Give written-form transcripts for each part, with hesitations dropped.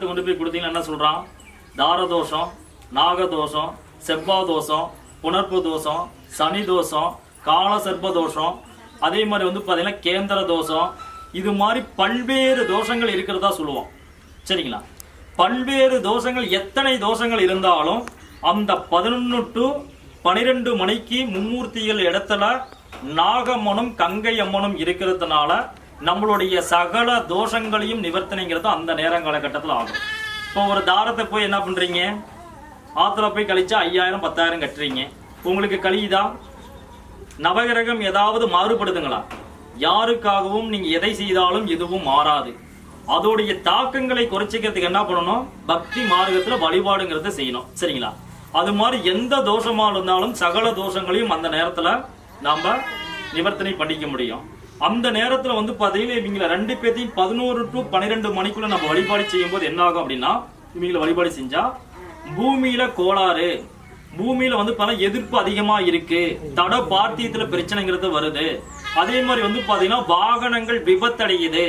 தாரத்தை கொண்டு போய் கொடுத்தீங்கன்னா என்ன சொல்றான்? தாரதோஷம், நாகதோஷம், செவ்வாய் தோஷம், புனர்ப்பு தோஷம், சனி தோஷம், கால சர்ப்ப தோஷம், அதே மாதிரி வந்து பாத்தீங்கன்னா கேந்திர தோஷம், இது மாதிரி பல்வேறு தோஷங்கள் இருக்கிறதா சொல்லுவோம். சரிங்களா? பல்வேறு தோஷங்கள், எத்தனை தோஷங்கள் இருந்தாலும் அந்த 11 to 12 மணிக்கு மும்மூர்த்திகள் இடத்துல நாகம்மனும் கங்கை அம்மனும் இருக்கிறதுனால நம்மளுடைய சகல தோஷங்களையும் நிவர்த்தனைங்கிறது அந்த நேரம் காலகட்டத்தில் ஆகும். இப்போ ஒரு தாரத்தை போய் என்ன பண்றீங்க? ஆத்துல போய் கழிச்சா 5000 10,000 கட்டுறீங்க. உங்களுக்கு கழியுதா? நவகிரகம் ஏதாவது மாறுபடுதுங்களா? யாருக்காகவும் நீங்க எதை செய்தாலும் எதுவும் மாறாது. அதோடைய தாக்கங்களை குறைச்சிக்கிறதுக்கு என்ன பண்ணணும்? பக்தி மார்க்கத்துல வழிபாடுங்கிறத செய்யணும். சரிங்களா? அது மாதிரி எந்த தோஷமா இருந்தாலும் சகல தோஷங்களையும் அந்த நேரத்துல நாம நிவர்த்தனை பண்ணிக்க முடியும். அந்த நேரத்துல வந்து பாத்தீங்கன்னா இவங்களை 2 பேர்த்தையும் 11 to 12 மணிக்குள்ள நம்ம வழிபாடு செய்யும் போது என்ன ஆகும் அப்படின்னா, இவங்களை வழிபாடு செஞ்சா பூமியில கோளாறு, பூமியில வந்து பல எதிர்ப்பு அதிகமா இருக்கு, தட பார்த்தியத்துல பிரச்சனைங்கிறது வருது. அதே மாதிரி வந்து பாத்தீங்கன்னா வாகனங்கள் விபத்தடையுது.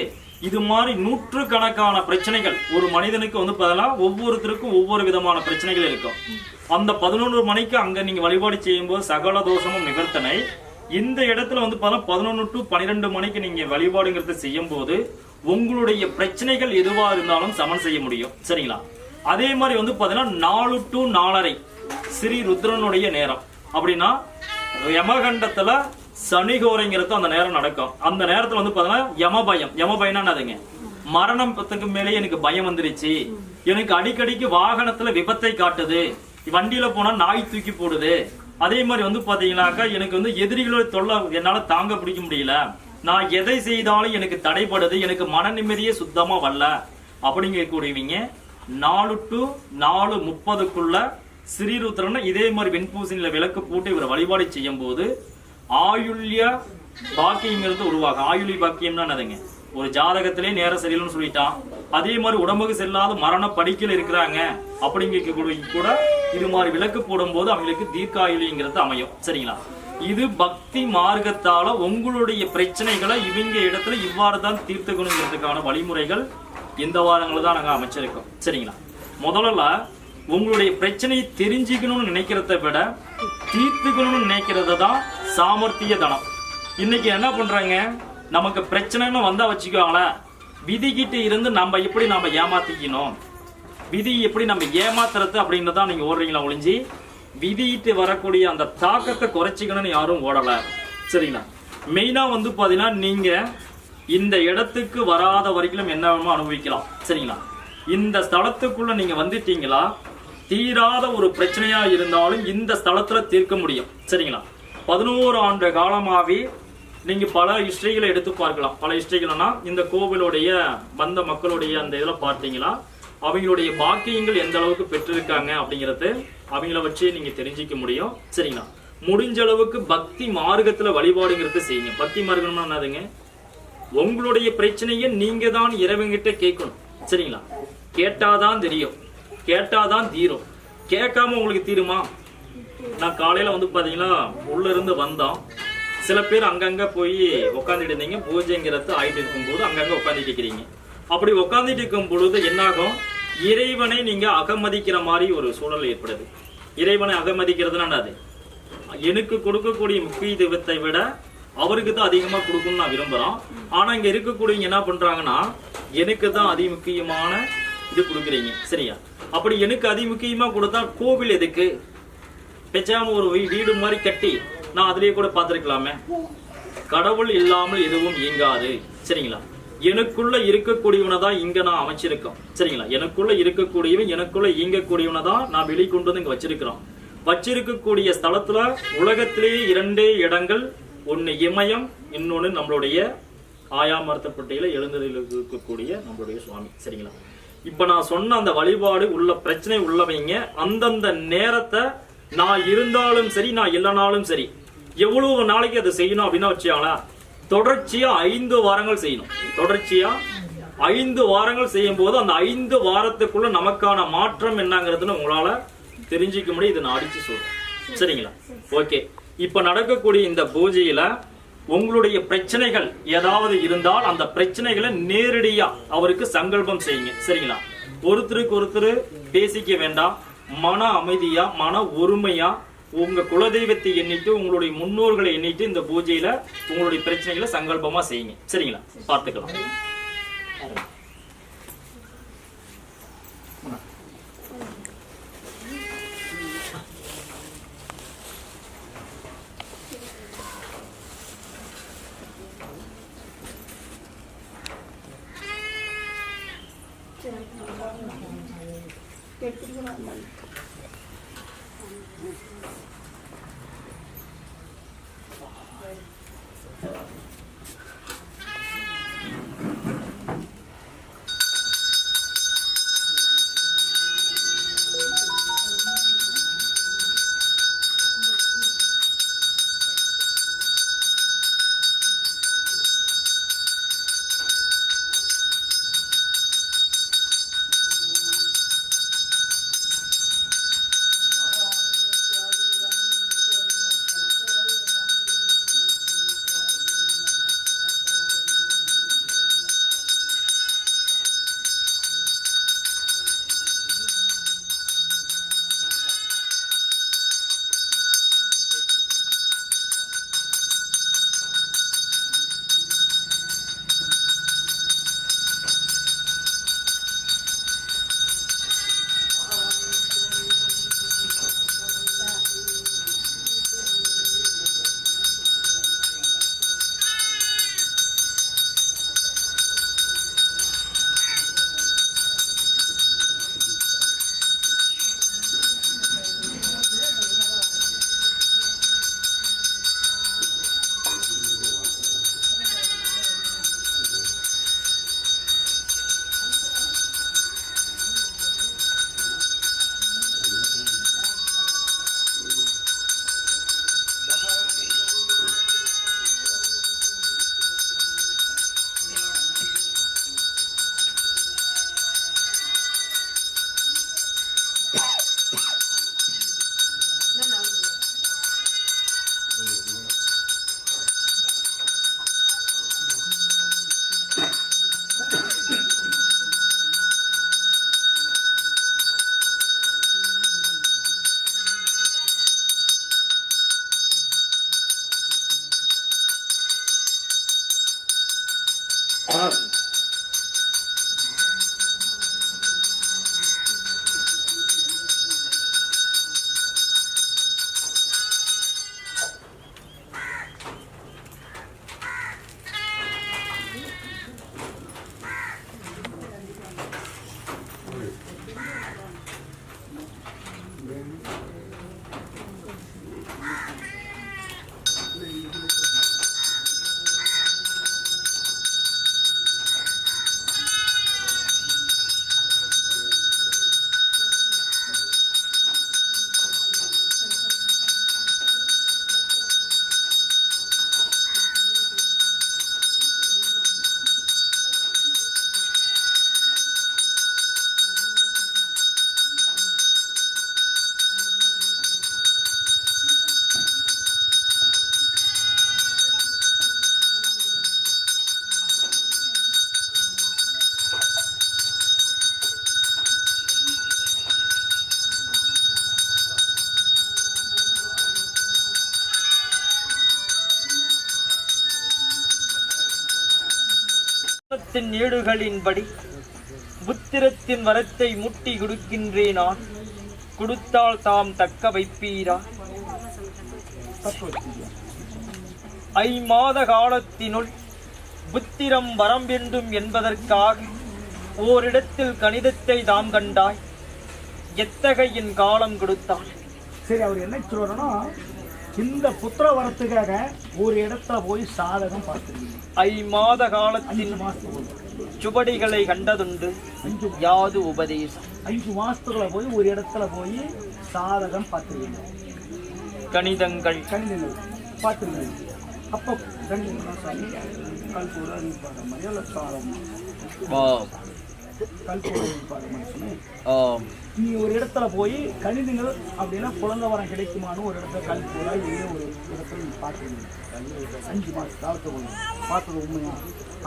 இது மாதிரி 100 கணக்கான பிரச்சனைகள் ஒரு மனிதனுக்கு வந்து பாத்தீங்கன்னா ஒவ்வொருத்தருக்கும் ஒவ்வொரு விதமான பிரச்சனைகள் இருக்கும். அந்த 11 மணிக்கு அங்க நீங்க வழிபாடு செய்யும் போது சகல தோஷமும் நிவர்த்தனை. இந்த இடத்துல வந்து 11 to 12 மணிக்கு நீங்க வழிபாடுங்கிறத செய்யும் போது உங்களுடைய பிரச்சனைகள் எதுவா இருந்தாலும் சமன் செய்ய முடியும். சரிங்களா? அதே மாதிரி வந்து பாத்தீங்கன்னா 4 to 4:30 ஸ்ரீ ருத்ரனுடைய நேரம். அப்படின்னா யமகண்டத்துல சனிகோரைங்கிறது அந்த நேரம் நடக்கும். அந்த நேரத்துல வந்து பாத்தீங்கன்னா யமபயம். யமபயம்னா என்னதுங்க? மரணத்துக்கு மேலே எனக்கு பயம் வந்துருச்சு, எனக்கு அடிக்கடிக்கு வாகனத்துல விபத்தை காட்டுது, வண்டியில போனா நாய் தூக்கி போடுது, அதே மாதிரி வந்து பாத்தீங்கன்னாக்கா எனக்கு வந்து எதிரிகளோட தொல்லை என்னால தாங்க பிடிக்க முடியல, நான் எதை செய்தாலும் எனக்கு தடைப்படுது, எனக்கு மன நிம்மதியே சுத்தமா வரல அப்படிங்க கூடியவங்க 4 to 4:30க்குள்ள ஸ்ரீருத்ரன் இதே மாதிரி வெண்பூசணியில விளக்கு போட்டு இவரை வழிபாடு செய்யும் போது ஆயுள்ய பாக்கியங்கிறது உருவாகும். ஆயுள்ய பாக்கியம்னா என்னதுங்க? ஒரு ஜாதகத்திலே நேரம் சரியில்லைன்னு சொல்லிட்டான், அதே மாதிரி உடம்புக்கு செல்லாத மரண படிக்கல இருக்கிறாங்க அப்படிங்க கூட இது மாதிரி விளக்கு போடும் போது அவங்களுக்கு தீர்க்காயுளிங்கிறது அமையும். சரிங்களா? இது பக்தி மார்க்கத்தால உங்களுடைய பிரச்சனைகளை இவங்க இடத்துல இவ்வாறு தான் தீர்த்துக்கணுங்கிறதுக்கான வழிமுறைகள் இந்த வாரங்கள் தான் நாங்க அமைச்சிருக்கோம். சரிங்களா? முதல்ல உங்களுடைய பிரச்சனையை தெரிஞ்சுக்கணும்னு நினைக்கிறத விட தீர்த்துக்கணும்னு நினைக்கிறத தான் சாமர்த்திய தனம். இன்னைக்கு என்ன பண்றாங்க? நமக்கு பிரச்சனைன்னு வந்தா வச்சுக்கோங்களேன், விதிக்கிட்டு இருந்து நம்ம எப்படி நம்ம ஏமாத்திக்கணும், விதி எப்படி நம்ம ஏமாத்துறது அப்படின்னு தான் நீங்க ஓடுறீங்களா ஒழிஞ்சு விதிட்டு வரக்கூடிய அந்த தாக்கத்தை குறைச்சிக்கணும்னு யாரும் ஓடல. சரிங்களா? மெயினா வந்து பாத்தீங்கன்னா நீங்க இந்த இடத்துக்கு வராத வரைக்கும் என்ன வேணுமோ அனுபவிக்கலாம். சரிங்களா? இந்த ஸ்தலத்துக்குள்ள நீங்க வந்துட்டீங்களா, தீராத ஒரு பிரச்சனையா இருந்தாலும் இந்த ஸ்தலத்துல தீர்க்க முடியும். சரிங்களா? 11 ஆண்டு காலமாவே நீங்க பல ஹிஸ்டரிகளை எடுத்து பார்க்கலாம். பல ஹிஸ்டரிகள்னா இந்த கோவிலுடைய வந்த மக்களுடைய அந்த இதில் பார்த்தீங்களா அவங்களுடைய பாக்கியங்கள் எந்த அளவுக்கு பெற்றிருக்காங்க அப்படிங்கறது அவங்கள வச்சு நீங்க தெரிஞ்சிக்க முடியும். சரிங்களா? முடிஞ்ச அளவுக்கு பக்தி மார்க்கத்துல வழிபாடுங்கிறது செய்யுங்க. பக்தி மார்க்கம்னா என்னதுங்க? உங்களுடைய பிரச்சனையை நீங்க தான் இறைவன்கிட்ட கேட்கணும். சரிங்களா? கேட்டாதான் தெரியும், கேட்டாதான் தீரும். கேட்காம உங்களுக்கு தீருமா? நான் காலையில வந்து பாத்தீங்கன்னா உள்ள இருந்து வந்தோம், சில பேர் அங்கங்க போய் உட்காந்துட்டு இருந்தீங்க, பூஜைங்கிறது ஆயிட்டு இருக்கும் போது அங்கங்க உட்காந்துட்டு இருக்கிறீங்க. அப்படி உட்காந்துட்டு இருக்கும் பொழுது என்னாகும்? இறைவனை நீங்க அகமதிக்கிற மாதிரி ஒரு சூழல் ஏற்படுது. இறைவனை அகமதிக்கிறதுனா அது எனக்கு கொடுக்கக்கூடிய முக்கியத்துவத்தை விட அவருக்கு தான் அதிகமா கொடுக்கணும்னு நான் விரும்புறோம். ஆனா இங்க இருக்கக்கூடியவங்க என்ன பண்றாங்கன்னா எனக்கு தான் அதி முக்கியமான இது கொடுக்குறீங்க. சரியா? அப்படி எனக்கு அதி முக்கியமா கொடுத்தா கோவில் எதுக்கு? பெச்சாம ஒரு வீடு மாதிரி கட்டி நான் அதுலயே கூட பார்த்திருக்கலாமே. கடவுள் இல்லாமல் எதுவும் இயங்காது. சரிங்களா? எனக்குள்ள இருக்கக்கூடியவனை தான் இங்க நான் அமைச்சிருக்கோம். சரிங்களா? எனக்குள்ள இருக்கக்கூடியவன், எனக்குள்ள இயங்கக்கூடியவனை தான் நான் வெளிக்கொண்டு வந்து இங்க வச்சிருக்கிறோம். வச்சிருக்கக்கூடிய ஸ்தலத்துல உலகத்திலேயே 2 இடங்கள், ஒன்னு இமயம், இன்னொன்னு நம்மளுடைய ஆயாமர்த்தப்பட்டியில எழுந்தருளக்கூடிய நம்மளுடைய சுவாமி. சரிங்களா? இப்ப நான் சொன்ன அந்த வழிபாடு உள்ள பிரச்சனை உள்ளவங்க அந்தந்த நேரத்தை நான் இருந்தாலும் சரி நான் இல்லைனாலும் சரி எவ்வளவு நாளைக்கு அதை செய்யணும் அப்படின்னா வச்சுக்காங்களா, தொடர்ச்சியா 5 வாரங்கள் செய்யணும். தொடர்ச்சியா 5 வாரங்கள் செய்யும் போது அந்த 5 வாரத்துக்குள்ள நமக்கான மாற்றம் என்னங்கிறதுன்னு உங்களால தெரிஞ்சிக்க முடியும். இதை நான் அடிச்சு சொல்றேன். சரிங்களா? ஓகே. இப்ப நடக்கக்கூடிய இந்த பூஜையில உங்களுடைய பிரச்சனைகள் ஏதாவது இருந்தால் அந்த பிரச்சனைகளை நேரடியா அவருக்கு சங்கல்பம் செய்யுங்க. சரிங்களா? ஒருத்தருக்கு ஒருத்தர் பேசிக்க வேண்டாம். மன அமைதியா, மன ஒருமையா உங்க குலதெய்வத்தை எண்ணிட்டு, உங்களுடைய முன்னோர்களை எண்ணிட்டு இந்த பூஜையில உங்களுடைய பிரச்சனைகளை சங்கல்பமா செய்யுங்க. சரிங்களா? பார்த்துக்கலாம். ஏடுகளின்படி புத்திரத்தின் வரத்தை முட்டி கொடுக்கின்றேன் நான், கொடுத்தால் தாம் தக்க வைப்பீரா? 5 மாத காலத்தினுள் புத்திரம் வரம் வேண்டும் என்பதற்காக ஓரிடத்தில் கணிதத்தை தாம் கண்டாய், எத்தகையின் காலம் கொடுத்தாள்? சரி, அவர் என்ன சொல்றோம்னா, இந்த புத்திர வரத்துக்காக ஒரு இடத்துல போய் சாதகம் பார்த்துருக்கீங்க. 5 மாத காலத்தின் சுவடிகளை கண்டதுண்டு, யாது உபதேசம். 5 மாசத்துக்குள்ள போய் ஒரு இடத்துல போய் சாதகம் பார்த்துருக்கீங்க. கணிதங்கள் பார்த்துருக்கீங்க. அப்போ கணிதம் சாமி கல்பூர இருப்பாரு மாதிரி சாரம் கல்பூர இருப்பாரு மாதிரி. நீ ஒரு இடத்துல போய் கணிதங்கள் அப்படின்னா குழந்தை வரம் கிடைக்குமான்னு ஒரு இடத்துல கல்பூரா இல்லை ஒரு இடத்துல நீ பார்த்துருக்கீங்க. 5 மாச காலத்துக்குள்ள பார்த்தது உண்மையா?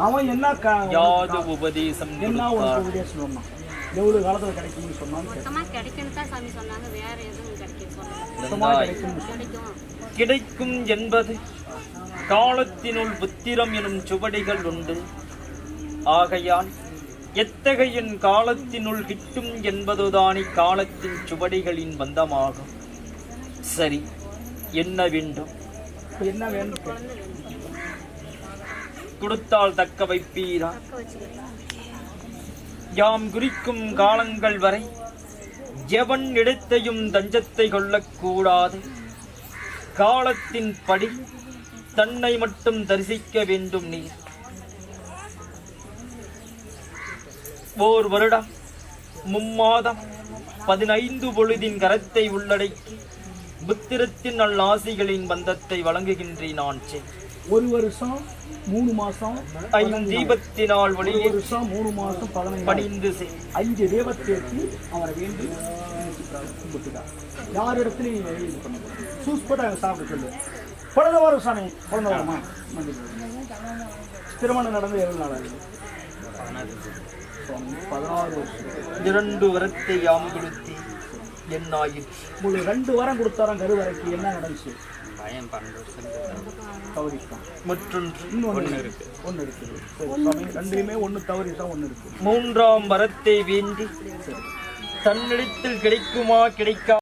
அவன் என்ன யாது உபதேசம் என்ன ஒரு உபதேசம் சொன்னான்? எவ்வளவு காலத்துல கிடைக்கும்னு சொன்னாலும் மொத்தமா கிடைக்கும்னு தான் சாமி சொன்னாங்க. வேற எதுவும் கிடைக்கும் சொன்னாங்க. மொத்தமா கிடைக்கும்னு கிடைக்கும். கிடைக்கும் என்பது காலத்தினுள் புத்திரம் எனும் சுவடிகள் உண்டு. ஆகையால் எத்தகைய காலத்தினுள் கிட்டும் என்பதுதானே காலத்தின் சுவடிகளின் பந்தமாகும். சரி, என்ன வேண்டும்? இப்ப என்ன வேணும்? குழந்தை வேணும். கொடுத்தால் தக்க வைப்பீரா? தக்க வச்சுக்கிறேன். யாம் குறிக்கும் காலங்கள் வரை எவன் இடத்தையும் தஞ்சத்தை கொள்ளக்கூடாது. காலத்தின் படி தன்னை மட்டும் தரிசிக்க வேண்டும். நீர் ஓர் வருடம் 3 மாதம் 15 பொழுதின் கரத்தை உள்ளடக்கி புத்திரத்தின் நல்லாசிகளின் பந்தத்தை வழங்குகின்றேன். நான் ஒரு வருஷம் 3 மாசம் 5 தீபத்தினால் ஒரு ஒளியே வருஷம் 3 மாசம் 15 பணிந்து செய். 5 தேவத்தேற்றி அவரை வேண்டி கும்பிட்டுட்டார். யார் இடத்துலையும் இது பண்ண சூஸ்பட்டா சாப்பிட சொல்லு. குழந்தை வரும் சாமி, குழந்தை வருமா? திருமணம் நடந்து எவ்வளவு நாள் ஆகுது? 16 வருஷம். 2 வரத்தை யாம் கொடுத்து என்னாயிற்று. உங்களுக்கு 2 வாரம் கொடுத்தாராம் கருவறைக்கு. என்ன நடந்துச்சு? தவறிட்டான். மற்றொன்று இன்னொன்று இருக்கு. ஒன்று இருக்குது. சரி சாமி, ரெண்டுமே ஒன்று தவறிதான், ஒன்று இருக்கு. 3ஆம் வரத்தை வேண்டி தன்னிடத்தில் கிடைக்குமா கிடைக்கா